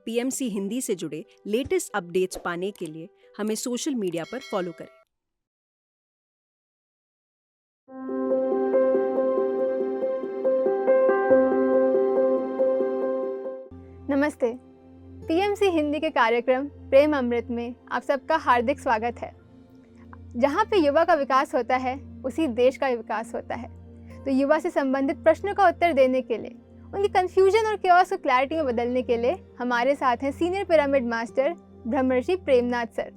PMC Hindi से जुड़े latest updates पाने के लिए हमें सोशल मीडिया पर फॉलो करें। नमस्ते। पीएमसी हिंदी के कार्यक्रम प्रेम अमृत में आप सबका हार्दिक स्वागत है। जहाँ पे युवा का विकास होता है, उसी देश का विकास होता है। तो युवा से संबंधित प्रश्नों का उत्तर देने के लिए, उनकी कंफ्यूजन और क्योस को क्लैरिटी में बदलने के लिए हमारे साथ हैं सीनियर पिरामिड मास्टर ब्रह्मर्षि प्रेमनाथ सर।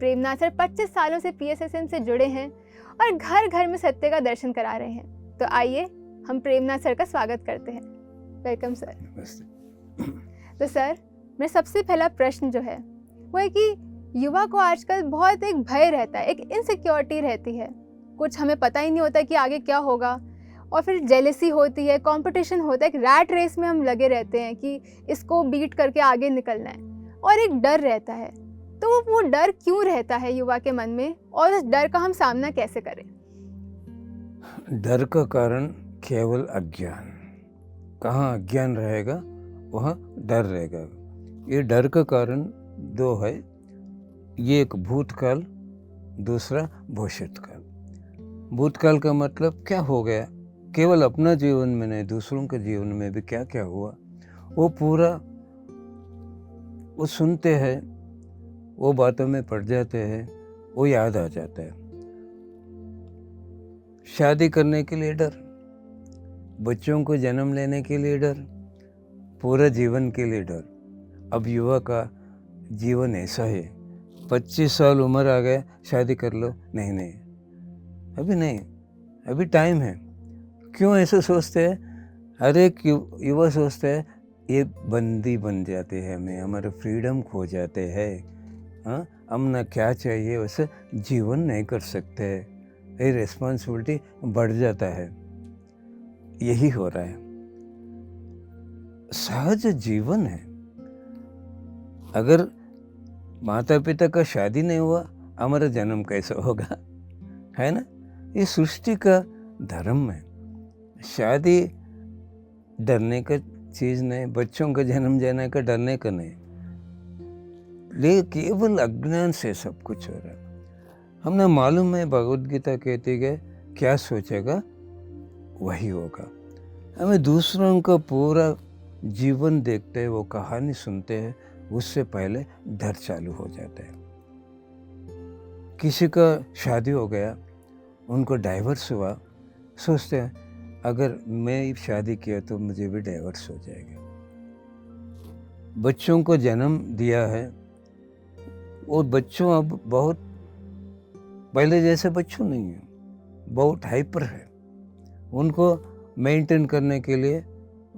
प्रेमनाथ सर 25 सालों से पीएसएसएम से जुड़े हैं और घर घर में सत्य का दर्शन करा रहे हैं। तो आइए हम प्रेमनाथ सर का स्वागत करते हैं। Welcome sir. तो सर, मेरा सबसे पहला प्रश्न जो है वो है कि युवा को आजकल बहुत एक भय रहता है, एक इनसिक्योरिटी रहती है। कुछ हमें पता ही नहीं होता कि आगे क्या होगा, और फिर जेलेसी होती है, कंपटीशन होता है, एक रैट रेस में हम लगे रहते हैं कि इसको बीट करके आगे निकलना है, और एक डर रहता है। तो वो डर क्यों रहता है युवा के मन में, और उस डर का हम सामना कैसे करें? डर का कारण केवल अज्ञान। कहाँ अज्ञान रहेगा वहाँ डर रहेगा। ये डर का कारण दो है, ये एक भूतकाल, दूसरा भविष्यकाल। भूतकाल का मतलब क्या हो गया, केवल अपना जीवन में नहीं, दूसरों के जीवन में भी क्या क्या हुआ वो पूरा वो सुनते हैं, वो बातों में पड़ जाते हैं, वो याद आ जाता है। शादी करने के लिए डर, बच्चों को जन्म लेने के लिए डर, पूरा जीवन के लिए डर। अब युवा का जीवन ऐसा है, 25 साल उम्र आ गया, शादी कर लो, नहीं, अभी नहीं, अभी टाइम है। क्यों ऐसे सोचते हैं? हर एक युवा सोचते हैं ये बंदी बन जाते हैं, हमारे फ्रीडम खो जाते हैं। हाँ, हम ना क्या चाहिए वैसे जीवन नहीं कर सकते, ये रिस्पॉन्सिबिलिटी बढ़ जाता है। यही हो रहा है, सहज जीवन है। अगर माता पिता का शादी नहीं हुआ, हमारा जन्म कैसे होगा, है ना? ये सृष्टि का धर्म है। शादी डरने का चीज़ नहीं, बच्चों का जन्म देने का डरने का नहीं, ले केवल अज्ञान से सब कुछ हो रहा है। हमने मालूम है, भगवद गीता कहती है क्या सोचेगा वही होगा। हमें दूसरों का पूरा जीवन देखते हैं, वो कहानी सुनते हैं, उससे पहले डर चालू हो जाता है। किसी का शादी हो गया, उनको डाइवर्स हुआ, सोचते हैं अगर मैं शादी किया तो मुझे भी डाइवर्स हो जाएगा। बच्चों को जन्म दिया है, वो बच्चों अब बहुत पहले जैसे बच्चों नहीं है, बहुत हाइपर है। उनको मेंटेन करने के लिए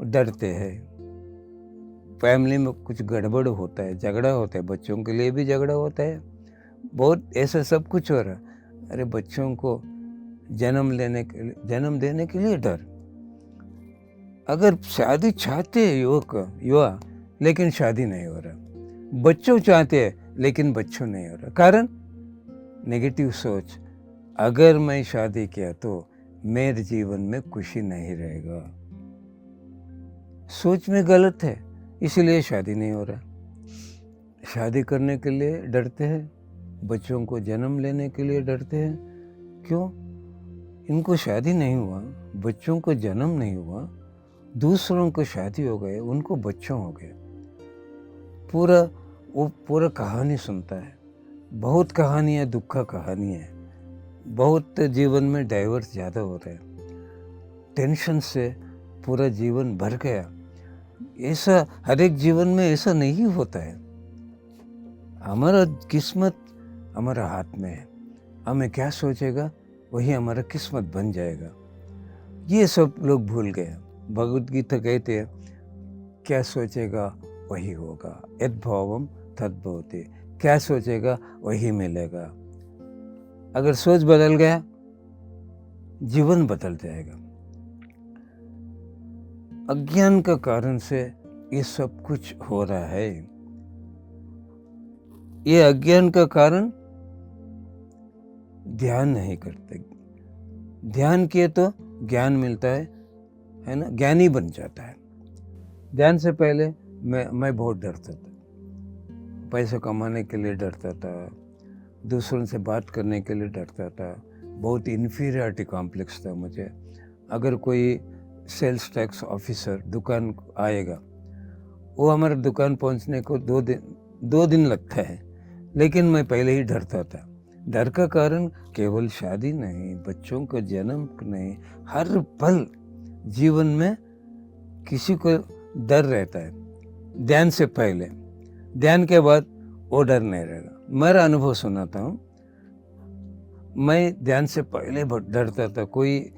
डरते हैं। फैमिली में कुछ गड़बड़ होता है, झगड़ा होता है, बच्चों के लिए भी झगड़ा होता है, बहुत ऐसा सब कुछ हो रहा है। अरे बच्चों को जन्म देने के लिए डर। अगर शादी चाहते हैं युवा, लेकिन शादी नहीं हो रहा। बच्चों चाहते हैं लेकिन बच्चों नहीं हो रहा। कारण नेगेटिव सोच, अगर मैं शादी किया तो मेरे जीवन में खुशी नहीं रहेगा। सोच में गलत है, इसलिए शादी नहीं हो रहा। शादी करने के लिए डरते हैं, बच्चों को जन्म लेने के लिए डरते हैं। क्यों? इनको शादी नहीं हुआ, बच्चों को जन्म नहीं हुआ, दूसरों को शादी हो गए, उनको बच्चों हो गए। पूरा कहानी सुनता है, बहुत कहानियाँ, दुख का कहानी है। बहुत जीवन में डाइवर्स ज़्यादा हो रहे हैं, टेंशन से पूरा जीवन भर गया। ऐसा हर एक जीवन में ऐसा नहीं होता है। हमारा किस्मत हमारा हाथ में है, हमें क्या सोचेगा वही हमारा किस्मत बन जाएगा। ये सब लोग भूल गए। भगवद गीता कहते हैं क्या सोचेगा वही होगा, यद्भावम तद्भवति। क्या सोचेगा वही मिलेगा। अगर सोच बदल गया, जीवन बदल जाएगा। अज्ञान का कारण से ये सब कुछ हो रहा है। ये अज्ञान का कारण ध्यान नहीं करते। ध्यान किए तो ज्ञान मिलता है ना, ज्ञानी बन जाता है। ध्यान से पहले मैं बहुत डरता था, पैसे कमाने के लिए डरता था, दूसरों से बात करने के लिए डरता था, बहुत इन्फीरियरिटी कॉम्प्लेक्स था मुझे। अगर कोई सेल्स टैक्स ऑफिसर दुकान आएगा, वो हमारे दुकान पहुंचने को 2 दिन लगता है, लेकिन मैं पहले ही डरता था। डर का कारण केवल शादी नहीं, बच्चों का जन्म नहीं, हर पल जीवन में किसी को डर रहता है। ध्यान से पहले, ध्यान के बाद वो डर नहीं रहेगा। मेरा अनुभव सुनाता हूँ। मैं ध्यान से पहले बहुत डरता था। कोई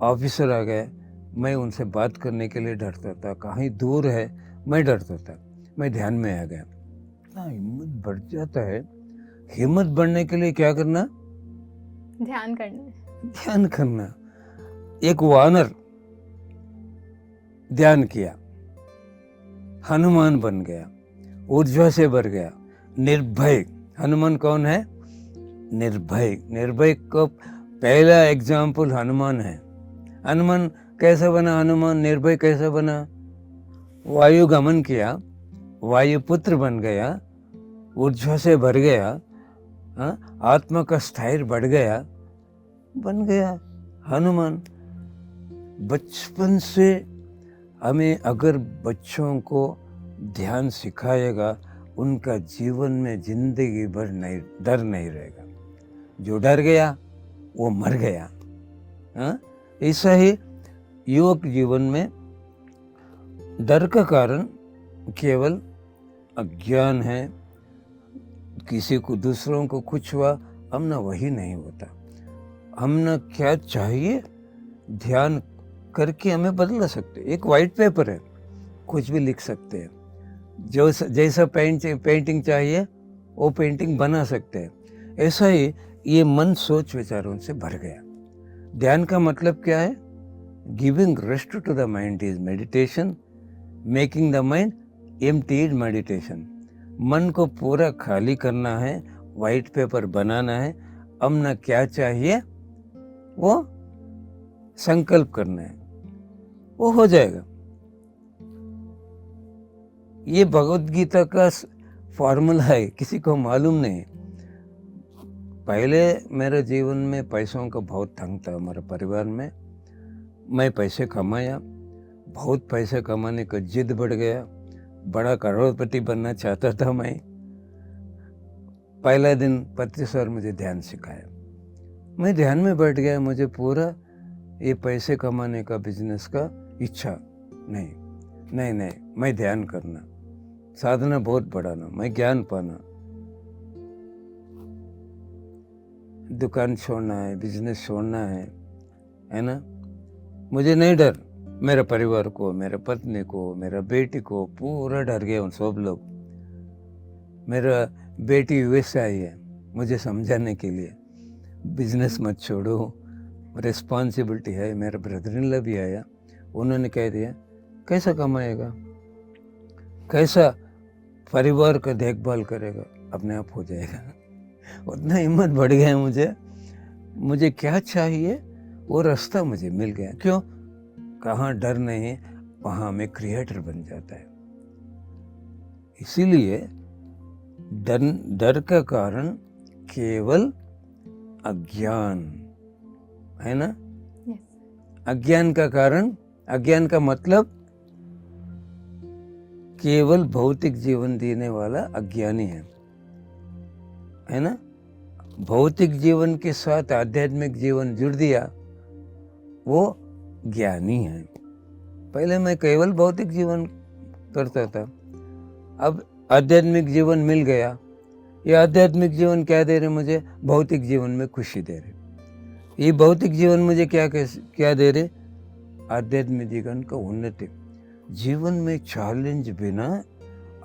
ऑफिसर आ गए, मैं उनसे बात करने के लिए डरता था। कहीं दूर है, मैं डरता था। मैं ध्यान में आ गया, हिम्मत बढ़ जाता है। हिम्मत बढ़ने के लिए क्या करना? ध्यान करना। ध्यान करना। एक वानर ध्यान किया, हनुमान बन गया, ऊर्जा से भर गया, निर्भय। हनुमान कौन है? निर्भय। निर्भय का पहला एग्जाम्पल हनुमान है। हनुमान कैसा बना? हनुमान निर्भय कैसा बना? वायु गमन किया, वायुपुत्र बन गया, ऊर्जा से भर गया, आत्मा का स्थैर्य बढ़ गया, बन गया हनुमान। बचपन से हमें अगर बच्चों को ध्यान सिखाएगा, उनका जीवन में जिंदगी भर नहीं डर नहीं रहेगा। जो डर गया वो मर गया। ऐसा ही युवक जीवन में डर का कारण केवल अज्ञान है। किसी को, दूसरों को कुछ हुआ, हमने वही नहीं होता। हमने क्या चाहिए, ध्यान करके हमें बदला सकते। एक वाइट पेपर है, कुछ भी लिख सकते हैं। जो जैसा पेंटिंग चाहिए वो पेंटिंग बना सकते हैं। ऐसा ही ये मन सोच विचारों से भर गया। ध्यान का मतलब क्या है? Giving rest to the mind is meditation, making the mind empty is meditation. मन को पूरा खाली करना है, वाइट पेपर बनाना है। हमने क्या चाहिए वो संकल्प करना है, वो हो जाएगा। ये भगवत गीता का फॉर्मूला है, किसी को मालूम नहीं। पहले मेरे जीवन में पैसों का बहुत तंग था हमारे परिवार में। मैं पैसे कमाया, बहुत पैसे कमाने का जिद बढ़ गया, बड़ा करोड़पति बनना चाहता था मैं। पहला दिन पति सर मुझे ध्यान सिखाया, मैं ध्यान में बैठ गया। मुझे पूरा ये पैसे कमाने का बिजनेस का इच्छा नहीं, मैं ध्यान करना, साधना बहुत बढ़ाना, मैं ज्ञान पाना, दुकान छोड़ना है, बिजनेस छोड़ना है ना। मुझे नहीं डर, मेरे परिवार को, मेरे पत्नी को, मेरा बेटी को पूरा डर गया उन सब लोग। मेरा बेटी यूएस से आई है मुझे समझाने के लिए, बिजनेस मत छोड़ो, रिस्पॉन्सिबिलिटी है। मेरा ब्रदर इन लॉ भी आया, उन्होंने कह दिया कैसा कमाएगा, कैसा परिवार का देखभाल करेगा, अपने आप हो जाएगा। उतना हिम्मत बढ़ गया मुझे क्या चाहिए वो रास्ता मुझे मिल गया। क्यों? कहाँ डर नहीं, वहाँ में क्रिएटर बन जाता है। इसीलिए डर का कारण केवल अज्ञान है ना। अज्ञान का कारण, अज्ञान का मतलब केवल भौतिक जीवन देने वाला अज्ञानी है ना। भौतिक जीवन के साथ आध्यात्मिक जीवन जुड़ दिया, वो ज्ञानी है। पहले मैं केवल भौतिक जीवन करता था, अब आध्यात्मिक जीवन मिल गया। ये आध्यात्मिक जीवन क्या दे रहे मुझे? भौतिक जीवन में खुशी दे रहे। ये भौतिक जीवन मुझे क्या दे रहे? आध्यात्मिक जीवन का उन्नति। जीवन में चैलेंज बिना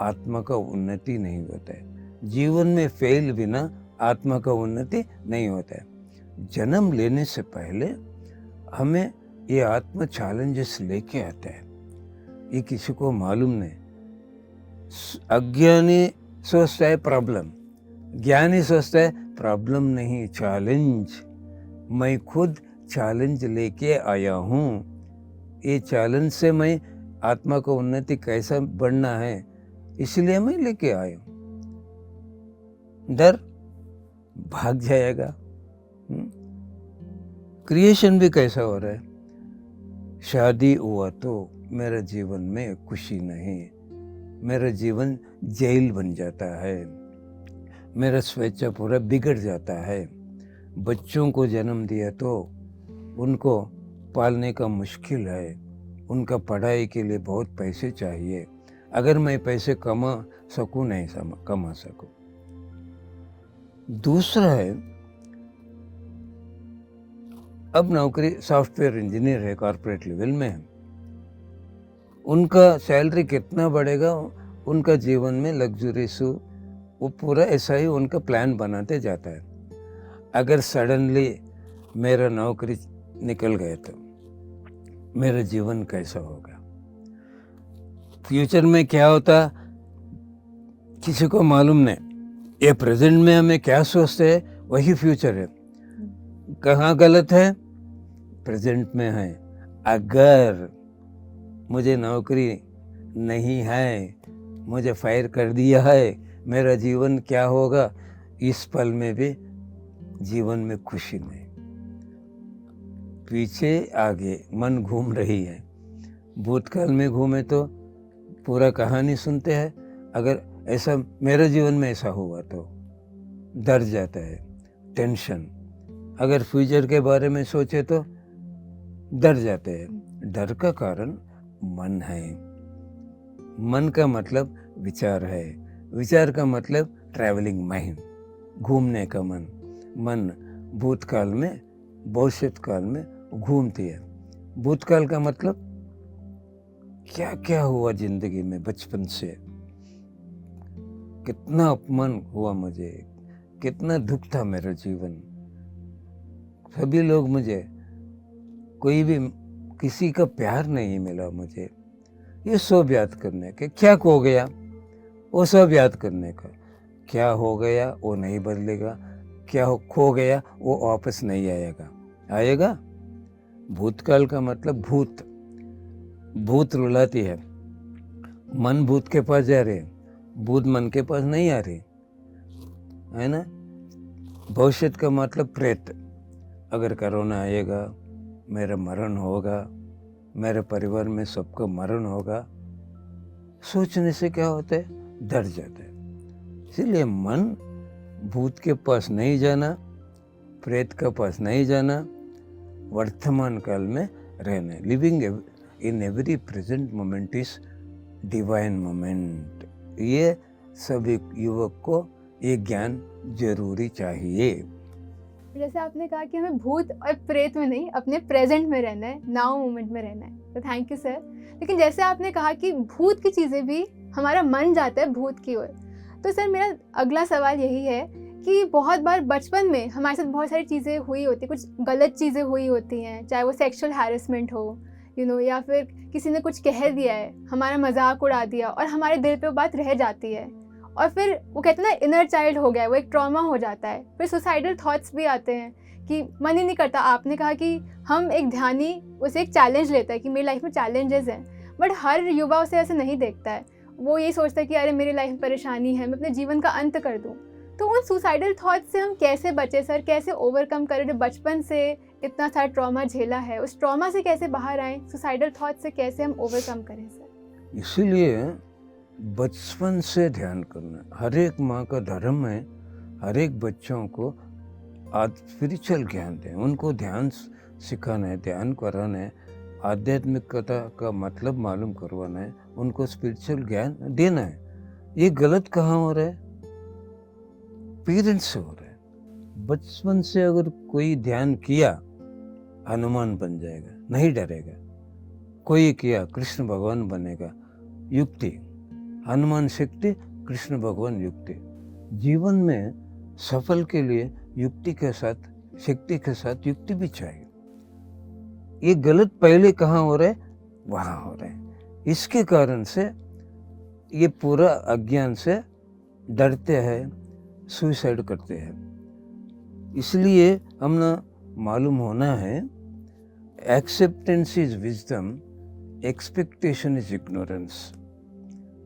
आत्मा का उन्नति नहीं होता है। जीवन में फेल बिना आत्मा का उन्नति नहीं होता है। जन्म लेने से पहले हमें ये आत्मा चैलेंजेस लेके आता है, ये किसी को मालूम नहीं। अज्ञानी सोचता है प्रॉब्लम, ज्ञानी सोचता है प्रॉब्लम नहीं, चैलेंज। मैं खुद चैलेंज लेके आया हूँ, ये चैलेंज से मैं आत्मा को उन्नति कैसा बढ़ना है, इसलिए मैं लेके आया हूँ। डर भाग जाएगा। क्रिएशन भी कैसा हो रहा है? शादी हुआ तो मेरे जीवन में खुशी नहीं, मेरा जीवन जेल बन जाता है, मेरा स्वेच्छा पूरा बिगड़ जाता है। बच्चों को जन्म दिया तो उनको पालने का मुश्किल है, उनका पढ़ाई के लिए बहुत पैसे चाहिए, अगर मैं पैसे कमा सकूं नहीं कमा सकूं। दूसरा है, अब नौकरी सॉफ्टवेयर इंजीनियर है, कॉर्पोरेट लेवल में है, उनका सैलरी कितना बढ़ेगा, उनका जीवन में लग्जरी सु वो पूरा ऐसा ही उनका प्लान बनाते जाता है। अगर सडनली मेरा नौकरी निकल गया तो मेरा जीवन कैसा होगा? फ्यूचर में क्या होता किसी को मालूम नहीं। ये प्रेजेंट में हमें क्या सोचते हैं वही फ्यूचर है। कहाँ गलत है? प्रेजेंट में है। अगर मुझे नौकरी नहीं है, मुझे फायर कर दिया है, मेरा जीवन क्या होगा? इस पल में भी जीवन में खुशी नहीं, पीछे आगे मन घूम रही है। भूतकाल में घूमे तो पूरा कहानी सुनते हैं, अगर ऐसा मेरे जीवन में ऐसा हुआ तो डर जाता है, टेंशन। अगर फ्यूचर के बारे में सोचे तो डर जाते हैं। डर का कारण मन है। मन का मतलब विचार है, विचार का मतलब ट्रैवलिंग माइंड, घूमने का मन। मन भूतकाल में भविष्य काल में घूमती है। भूतकाल का मतलब क्या क्या हुआ जिंदगी में बचपन से, कितना अपमान हुआ मुझे, कितना दुख था मेरा जीवन। सभी लोग मुझे, कोई भी किसी का प्यार नहीं मिला मुझे। ये सब याद करने के, क्या खो गया वो सब याद करने का। क्या हो गया वो नहीं बदलेगा, क्या खो गया वो वापस नहीं आएगा। भूतकाल का मतलब भूत रुलाती है, मन भूत के पास जा रहे, भूत मन के पास नहीं आ रही है ना। भविष्य का मतलब प्रेत, अगर कोरोना आएगा, मेरा मरण होगा, मेरे परिवार में सबका मरण होगा, सोचने से क्या होता है? डर जाता है। इसलिए मन भूत के पास नहीं जाना, प्रेत के पास नहीं जाना, वर्तमान काल में रहना। Living in every present moment is divine moment. ये सभी युवक को ये ज्ञान जरूरी चाहिए। जैसे आपने कहा कि हमें भूत और प्रेत में नहीं, अपने प्रेजेंट में रहना है, नाउ मोमेंट में रहना है, तो थैंक यू सर। लेकिन जैसे आपने कहा कि भूत की चीज़ें भी, हमारा मन जाता है भूत की ओर, तो सर मेरा अगला सवाल यही है कि बहुत बार बचपन में हमारे साथ बहुत सारी चीज़ें हुई होती, कुछ गलत चीज़ें हुई होती हैं, चाहे वो सेक्सुअल हैरेसमेंट हो, या फिर किसी ने कुछ कह दिया है, हमारा मजाक उड़ा दिया और हमारे दिल पे वो बात रह जाती है, और फिर वो कहते हैं ना इनर चाइल्ड हो गया, वो एक ट्रॉमा हो जाता है। फिर सुसाइडल थॉट्स भी आते हैं कि मन ही नहीं करता। आपने कहा कि हम एक ध्यानी उसे एक चैलेंज लेता है कि मेरी लाइफ में चैलेंजेस हैं, बट हर युवा उसे ऐसे नहीं देखता है। वो ये सोचता है कि अरे मेरी लाइफ में परेशानी है, मैं अपने जीवन का अंत कर दूँ। तो उन सुसाइडल थॉट्स से हम कैसे बचे सर, कैसे ओवरकम करें? जो बचपन से इतना सारा ट्रॉमा झेला है, उस ट्रॉमा से कैसे बाहर आएँ? सुसाइडल थॉट्स से कैसे हम ओवरकम करें सर? इसीलिए बचपन से ध्यान करना हर एक माँ का धर्म है। हर एक बच्चों को स्पिरिचुअल ज्ञान दें, उनको ध्यान सिखाना है, ध्यान कराना है, आध्यात्मिकता का मतलब मालूम करवाना है, उनको स्पिरिचुअल ज्ञान देना है। ये गलत कहाँ हो रहा है? पेरेंट्स से हो रहा है। बचपन से अगर कोई ध्यान किया, हनुमान बन जाएगा, नहीं डरेगा। कोई किया, कृष्ण भगवान बनेगा। युक्ति, हनुमान शक्ति, कृष्ण भगवान युक्ति। जीवन में सफल के लिए युक्ति के साथ, शक्ति के साथ युक्ति भी चाहिए। ये गलत पहले कहाँ हो रहा है? वहाँ हो रहा है। इसके कारण से ये पूरा अज्ञान से डरते हैं, सुसाइड करते हैं। इसलिए हमने मालूम होना है, acceptance is wisdom, expectation is ignorance.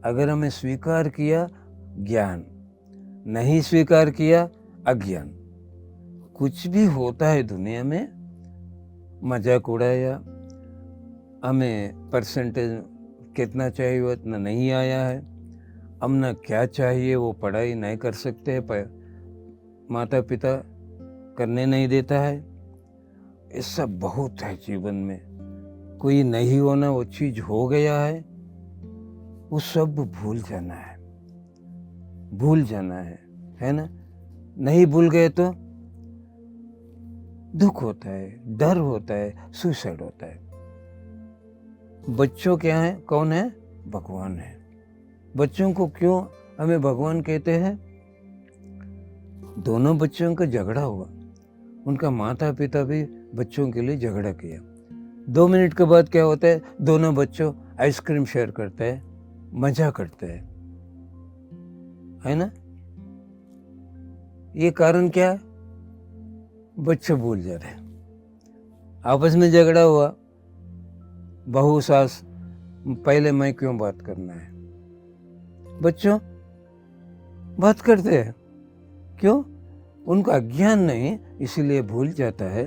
अगर हमें स्वीकार किया ज्ञान, नहीं स्वीकार किया, अज्ञान। कुछ भी होता है दुनिया में, मजाक उड़ाया, हमें परसेंटेज कितना चाहिए उतना नहीं आया है, हमने क्या चाहिए वो पढ़ाई नहीं कर सकते हैं, माता पिता करने नहीं देता है। ऐसा बहुत है जीवन में। कोई नहीं होना वो चीज हो गया है, वो सब भूल जाना है, भूल जाना है ना। नहीं भूल गए तो दुख होता है, डर होता है, सुसाइड होता है। बच्चों क्या है, कौन है? भगवान है। बच्चों को क्यों हमें भगवान कहते हैं? दोनों बच्चों का झगड़ा हुआ, उनका माता पिता भी बच्चों के लिए झगड़ा किया। 2 मिनट के बाद क्या होता है? दोनों बच्चों आइसक्रीम शेयर करते हैं, मजा करते हैं, है ना। ये कारण क्या है? बच्चे भूल जा रहे हैं। आपस में झगड़ा हुआ, बहू सास, पहले मैं क्यों बात करना है? बच्चों बात करते हैं, क्यों? उनको अज्ञान नहीं इसलिए भूल जाता है,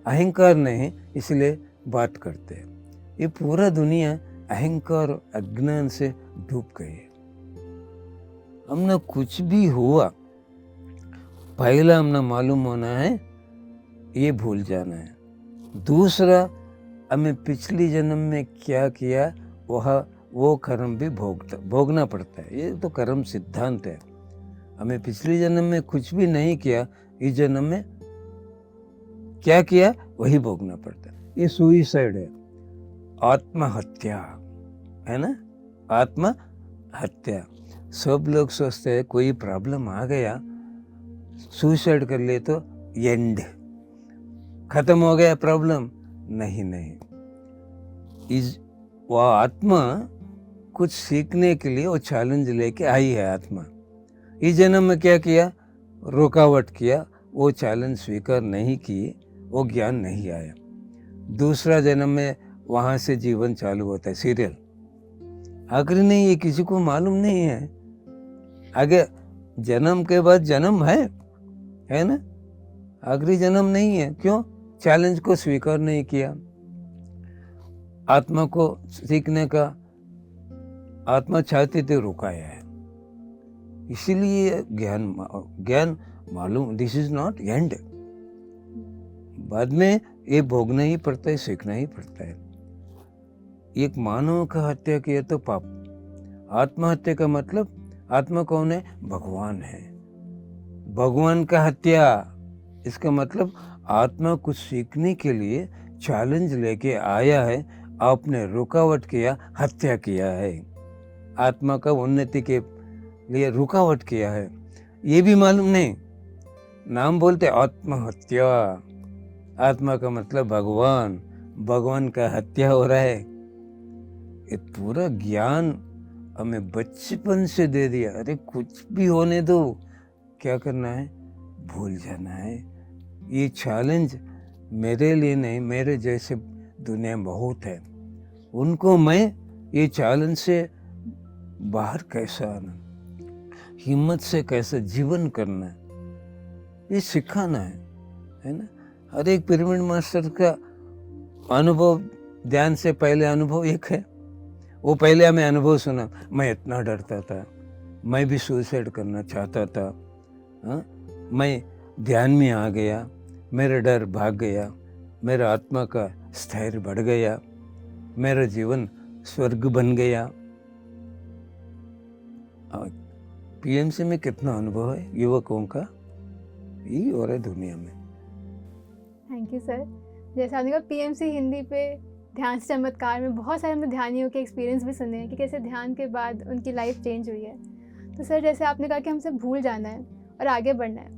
अहंकार नहीं इसलिए बात करते हैं। ये पूरा दुनिया अहंकार और अज्ञान से डूब गई है। हमने कुछ भी हुआ, पहला हमने मालूम होना है, ये भूल जाना है। दूसरा, हमें पिछली जन्म में क्या किया वो कर्म भी भोगना पड़ता है। ये तो कर्म सिद्धांत है। हमें पिछली जन्म में कुछ भी नहीं किया, इस जन्म में क्या किया वही भोगना पड़ता है। ये सुइसाइड है, आत्महत्या है ना, आत्महत्या। सब लोग सोचते हैं कोई प्रॉब्लम आ गया, सुइसाइड कर ले तो एंड, खत्म हो गया प्रॉब्लम। नहीं, वो आत्मा कुछ सीखने के लिए वो चैलेंज लेके आई है। आत्मा इस जन्म में क्या किया? रुकावट किया, वो चैलेंज स्वीकार नहीं किए, वो ज्ञान नहीं आया। दूसरा जन्म में वहां से जीवन चालू होता है, सीरियल। आखिरी नहीं, ये किसी को मालूम नहीं है। आगे जन्म के बाद जन्म है ना, आखिरी जन्म नहीं है। क्यों? चैलेंज को स्वीकार नहीं किया। आत्मा को सीखने का आत्मा चाहती थी, रुकाया है। इसीलिए ज्ञान मालूम, दिस इज नॉट एंड। बाद में ये भोगना ही पड़ता है, सीखना ही पड़ता है। एक मानव का हत्या किया तो पाप। आत्महत्या का मतलब, आत्मा कौन है? भगवान है। भगवान का हत्या, इसका मतलब आत्मा कुछ सीखने के लिए चैलेंज लेके आया है, आपने रुकावट किया, हत्या किया है। आत्मा का उन्नति के लिए रुकावट किया है, ये भी मालूम नहीं। नाम बोलते आत्महत्या। आत्मा का मतलब भगवान, भगवान का हत्या हो रहा है। ये पूरा ज्ञान हमें बचपन से दे दिया। अरे कुछ भी होने दो, क्या करना है? भूल जाना है। ये चैलेंज मेरे लिए नहीं, मेरे जैसे दुनिया में बहुत है, उनको मैं ये चैलेंज से बाहर कैसे आना, हिम्मत से कैसे जीवन करना है, ये सिखाना है ना। हर एक पिरामिड मास्टर का अनुभव, ध्यान से पहले अनुभव एक है। वो पहले हमें अनुभव सुना, मैं इतना डरता था, मैं भी सुसाइड करना चाहता था, मैं ध्यान में आ गया, मेरा डर भाग गया, मेरा आत्मा का स्थैर्य बढ़ गया, मेरा जीवन स्वर्ग बन गया। पीएमसी में कितना अनुभव है युवकों का, यही हो रहा है दुनिया में। Thank you sir. जैसे आपने कहा पीएमसी हिंदी पे ध्यान से चमत्कार में बहुत सारे हमने ध्यानियों के एक्सपीरियंस भी सुने हैं कि कैसे ध्यान के बाद उनकी लाइफ चेंज हुई है। तो सर जैसे आपने कहा कि हमसे भूल जाना है और आगे बढ़ना है,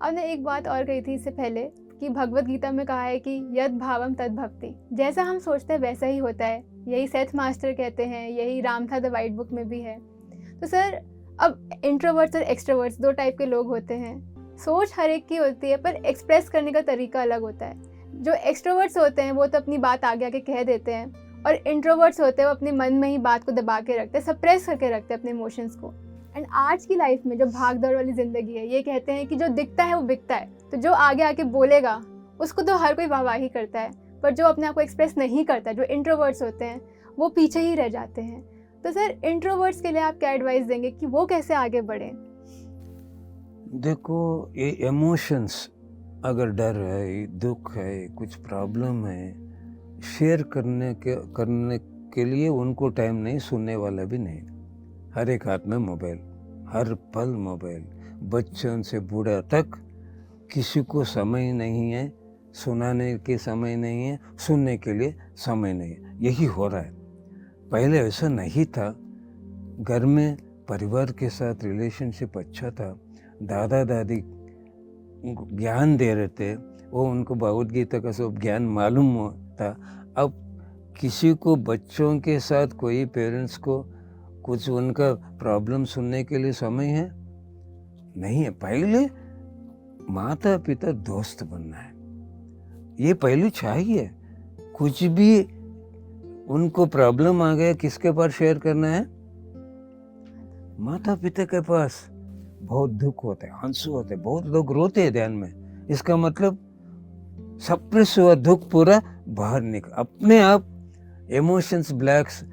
आपने एक बात और कही थी इससे पहले कि भगवत गीता में कहा है कि यद भावम तद भक्ति, जैसा हम सोचते हैं वैसा ही होता है। यही सेथ मास्टर कहते हैं, यही रामथा द वाइट बुक में भी है। तो सर अब इंट्रोवर्ट्स और एक्सट्रोवर्ट्स 2 टाइप के लोग होते हैं। सोच हर एक की होती है पर एक्सप्रेस करने का तरीका अलग होता है। जो एक्सट्रोवर्ट्स होते हैं वो तो अपनी बात आगे आके कह देते हैं, और इंट्रोवर्ट्स होते हैं वो अपने मन में ही बात को दबा के रखते हैं, सप्रेस करके रखते हैं अपने इमोशंस को। एंड आज की लाइफ में जो भाग दौड़ वाली ज़िंदगी है, ये कहते हैं कि जो दिखता है वो बिकता है, तो जो आगे आके बोलेगा उसको तो हर कोई वाहवाही करता है, पर जो अपने आप को एक्सप्रेस नहीं करता, जो इंट्रोवर्ट्स होते हैं, वो पीछे ही रह जाते हैं। तो सर, इंट्रोवर्ट्स के लिए आप क्या एडवाइस देंगे कि वो कैसे आगे बढ़ें? देखो, ये इमोशंस, अगर डर है, दुख है, कुछ प्रॉब्लम है, शेयर करने के लिए उनको टाइम नहीं, सुनने वाला भी नहीं। हर एक हाथ में मोबाइल, हर पल मोबाइल, बच्चों से बूढ़ा तक, किसी को समय नहीं है, सुनाने के समय नहीं है, सुनने के लिए समय नहीं है। यही हो रहा है। पहले ऐसा नहीं था। घर में परिवार के साथ रिलेशनशिप अच्छा था, दादा दादी ज्ञान दे रहे थे, वो उनको भगवद गीता का सब ज्ञान मालूम था। अब किसी को बच्चों के साथ, कोई पेरेंट्स को कुछ उनका प्रॉब्लम सुनने के लिए समय है नहीं है। पहले माता पिता दोस्त बनना है, ये पहलू चाहिए। कुछ भी उनको प्रॉब्लम आ गया, किसके पास शेयर करना है? माता पिता के पास। बहुत दुख होते हैं, आंसू होते हैं, बहुत लोग रोते हैं ध्यान में। इसका मतलब सप्रेस हुआ दुख पूरा बाहर निकल, अपने आप इमोशंस ब्लैक्स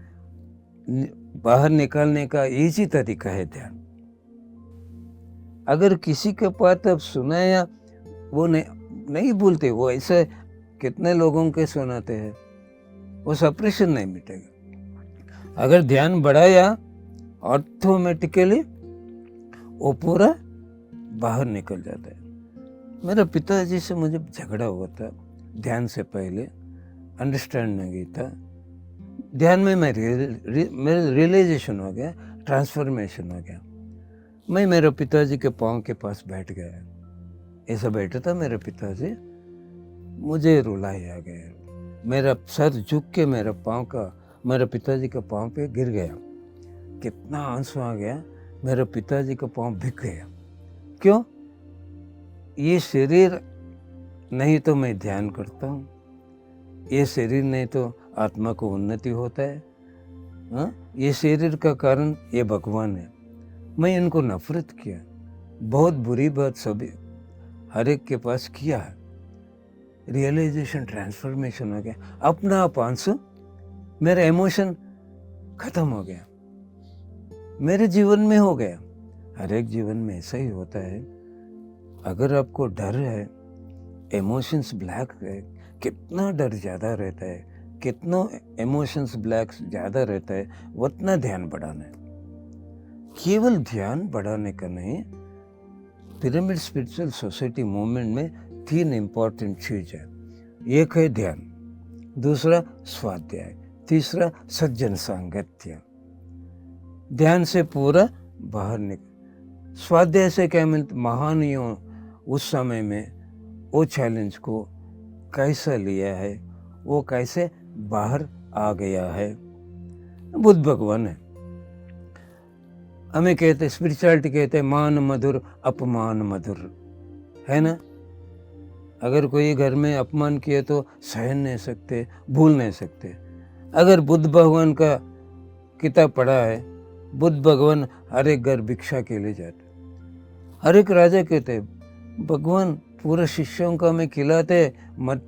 बाहर निकालने का इजी तरीका है ध्यान। अगर किसी के पास अब सुनाया, वो नहीं बोलते, वो ऐसे कितने लोगों के सुनाते हैं, वो सप्रेशन नहीं मिटेगा। अगर ध्यान बढ़ाया, ऑटोमेटिकली वो पूरा बाहर निकल जाता है। मेरे पिताजी से मुझे झगड़ा हुआ था ध्यान से पहले, अंडरस्टैंड नहीं था। ध्यान में मेरा रियलाइजेशन हो गया, ट्रांसफॉर्मेशन हो गया। मैं मेरे पिताजी के पाँव के पास बैठ गया, ऐसा बैठा था मेरे पिताजी, मुझे रुलाई आ गया। मेरा सर झुक के मेरे पिताजी के पाँव पे गिर गया। कितना आंसू आ गया, मेरे पिताजी का पाँव भिग गया। क्यों? ये शरीर नहीं तो मैं ध्यान करता हूँ, ये शरीर नहीं तो आत्मा को उन्नति होता है। ये शरीर का कारण ये भगवान है। मैं इनको नफरत किया, बहुत बुरी बात सभी हर एक के पास किया है। रियलाइजेशन, ट्रांसफॉर्मेशन हो गया, अपना आप आंसू, मेरा इमोशन खत्म हो गया, मेरे जीवन में हो गया। हर एक जीवन में ऐसा ही होता है। अगर आपको डर है, इमोशंस ब्लैक है, कितना डर ज़्यादा रहता है, कितना इमोशंस ब्लैक ज़्यादा रहता है, उतना ध्यान बढ़ाना है। केवल ध्यान बढ़ाने का नहीं, पिरामिड स्पिरिचुअल सोसाइटी मूवमेंट में 3 इम्पॉर्टेंट चीज़ है। एक है ध्यान, दूसरा स्वाध्याय, तीसरा सज्जन सांगत्य। ध्यान से पूरा बाहर निकल। स्वाध्याय से क्या मिलता? महानियों उस समय में वो चैलेंज को कैसा लिया है, वो कैसे बाहर आ गया है। बुद्ध भगवान है, हमें कहते स्पिरिचुअलिटी कहते हैं मान मधुर अपमान मधुर, है ना। अगर कोई घर में अपमान किए तो सहन नहीं सकते, भूल नहीं सकते। अगर बुद्ध भगवान का किताब पढ़ा है, बुद्ध भगवान हर एक घर भिक्षा के लिए जाते। हर एक राजा कहते भगवान पूरे शिष्यों को हमें खिलाते, मत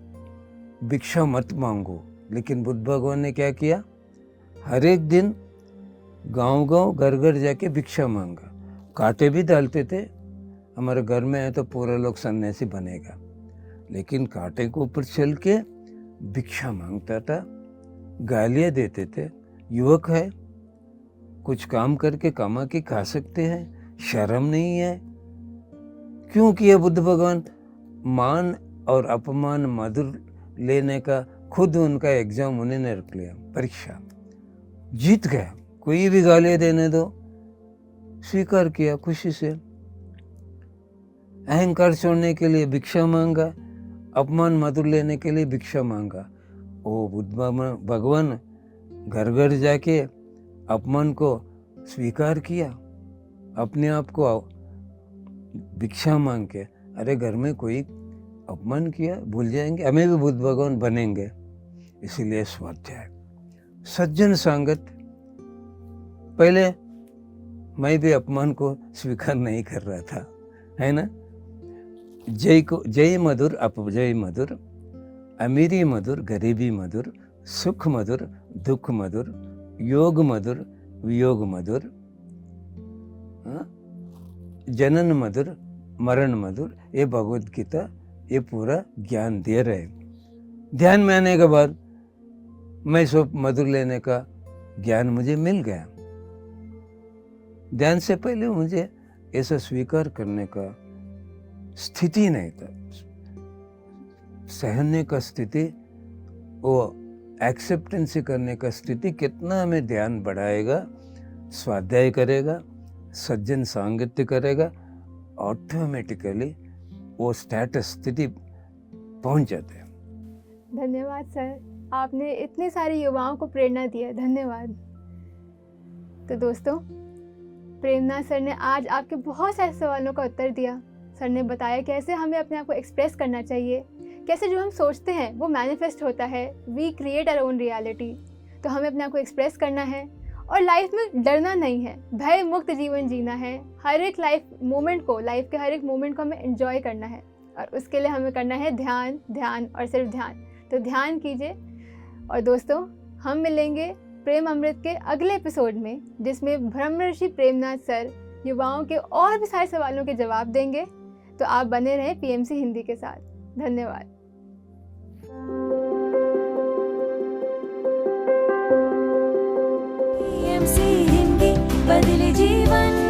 भिक्षा मत मांगो। लेकिन बुद्ध भगवान ने क्या किया? हर एक दिन गांव-गांव घर-घर जाके भिक्षा मांगा। कांटे भी डालते थे, हमारे घर में है तो पूरे लोग सन्यासी बनेगा। लेकिन कांटे के ऊपर चल के भिक्षा मांगता था, गालियाँ देते थे। युवक है, कुछ काम करके कमा के खा सकते हैं, शर्म नहीं है। क्यों किया बुद्ध भगवान? मान और अपमान मधुर लेने का खुद उनका एग्जाम उन्होंने रख लिया, परीक्षा जीत गया। कोई भी गालियाँ देने दो, स्वीकार किया खुशी से। अहंकार छोड़ने के लिए भिक्षा मांगा, अपमान मधुर लेने के लिए भिक्षा मांगा। वो बुद्ध भगवान घर घर जाके अपमान को स्वीकार किया, अपने आप को भिक्षा मांग के। अरे घर में कोई अपमान किया, भूल जाएंगे, हमें भी बुद्ध भगवान बनेंगे। इसीलिए स्वाध्याय। सज्जन संगत, पहले मैं भी अपमान को स्वीकार नहीं कर रहा था, है ना। जय मधुर अपजय मधुर, अमीरी मधुर गरीबी मधुर, सुख मधुर दुख मधुर, योग मधुर वियोग मधुर, हाँ? जनन मधुर मरण मधुर। ये भगवत गीता ये पूरा ज्ञान दे रहे। ध्यान में आने के बाद मैं सब मधुर लेने का ज्ञान मुझे मिल गया। ध्यान से पहले मुझे ऐसा स्वीकार करने का स्थिति नहीं था, सहने का स्थिति, वो एक्सेप्टेंस करने का स्थिति। कितना हमें ध्यान बढ़ाएगा, स्वाध्याय करेगा, सज्जन सांगत्य करेगा, ऑटोमेटिकली वो स्टेटस स्थिति पहुंच जाते हैं। धन्यवाद सर, आपने इतने सारे युवाओं को प्रेरणा दी है, धन्यवाद। तो दोस्तों, प्रेमनाथ सर ने आज आपके बहुत सारे सवालों का उत्तर दिया। सर ने बताया कैसे हमें अपने आप को एक्सप्रेस करना चाहिए, कैसे जो हम सोचते हैं वो मैनिफेस्ट होता है, we create our own reality. तो हमें अपने आप को एक्सप्रेस करना है और लाइफ में डरना नहीं है, भय मुक्त जीवन जीना है। हर एक लाइफ के हर एक मोमेंट को हमें एंजॉय करना है और उसके लिए हमें करना है ध्यान, ध्यान और सिर्फ ध्यान। तो ध्यान कीजिए। और दोस्तों, हम मिलेंगे प्रेम अमृत के अगले एपिसोड में, जिसमें ब्रह्मर्षि प्रेमनाथ सर युवाओं के और भी सारे सवालों के जवाब देंगे। तो आप बने रहें पीएमसी हिंदी के साथ। धन्यवाद। पीएमसी हिंदी बदले जीवन।